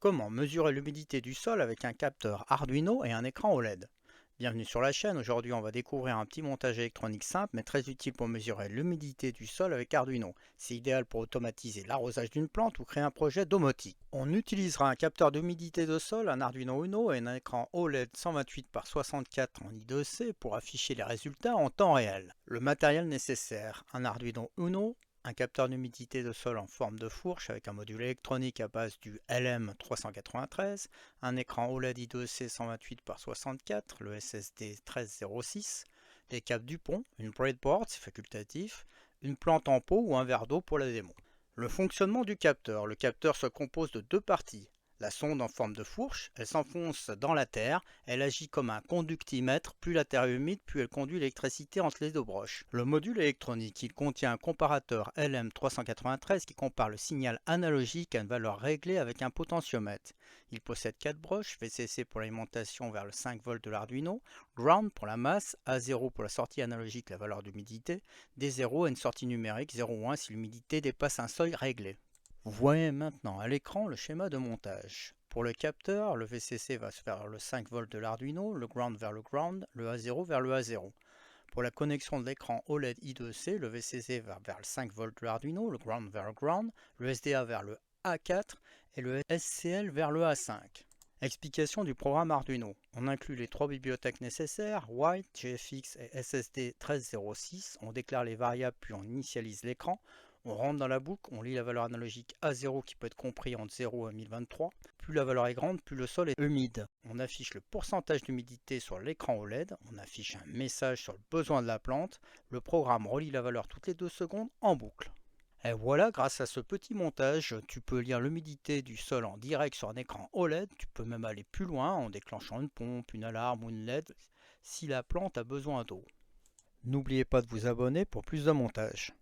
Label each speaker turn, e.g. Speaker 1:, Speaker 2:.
Speaker 1: Comment mesurer l'humidité du sol avec un capteur Arduino et un écran OLED? Bienvenue sur la chaîne, aujourd'hui on va découvrir un petit montage électronique simple mais très utile pour mesurer l'humidité du sol avec Arduino. C'est idéal pour automatiser l'arrosage d'une plante ou créer un projet domotique. On utilisera un capteur d'humidité de sol, un Arduino Uno et un écran OLED 128 par 64 en I2C pour afficher les résultats en temps réel. Le matériel nécessaire, un Arduino Uno, un capteur d'humidité de sol en forme de fourche avec un module électronique à base du LM393, un écran OLED I2C 128 par 64, le SSD 1306, des câbles Dupont, une breadboard, c'est facultatif, une plante en pot ou un verre d'eau pour la démo. Le fonctionnement du capteur. Le capteur se compose de deux parties. La sonde en forme de fourche, elle s'enfonce dans la terre, elle agit comme un conductimètre, plus la terre est humide, plus elle conduit l'électricité entre les deux broches. Le module électronique, il contient un comparateur LM393 qui compare le signal analogique à une valeur réglée avec un potentiomètre. Il possède 4 broches, VCC pour l'alimentation vers le 5 volts de l'Arduino, Ground pour la masse, A0 pour la sortie analogique, la valeur d'humidité, D0 et une sortie numérique 0 ou 1 si l'humidité dépasse un seuil réglé. Vous voyez maintenant à l'écran le schéma de montage. Pour le capteur, le VCC va vers le 5 volts de l'Arduino, le ground vers le ground, le A0 vers le A0. Pour la connexion de l'écran OLED I2C, le VCC va vers le 5 volts de l'Arduino, le ground vers le ground, le SDA vers le A4 et le SCL vers le A5. Explication du programme Arduino. On inclut les trois bibliothèques nécessaires, White, GFX et SSD 1306. On déclare les variables puis on initialise l'écran. On rentre dans la boucle, on lit la valeur analogique A0 qui peut être compris entre 0 et 1023. Plus la valeur est grande, plus le sol est humide. On affiche le pourcentage d'humidité sur l'écran OLED. On affiche un message sur le besoin de la plante. Le programme relie la valeur toutes les 2 secondes en boucle. Et voilà, grâce à ce petit montage, tu peux lire l'humidité du sol en direct sur un écran OLED. Tu peux même aller plus loin en déclenchant une pompe, une alarme ou une LED si la plante a besoin d'eau. N'oubliez pas de vous abonner pour plus de montages.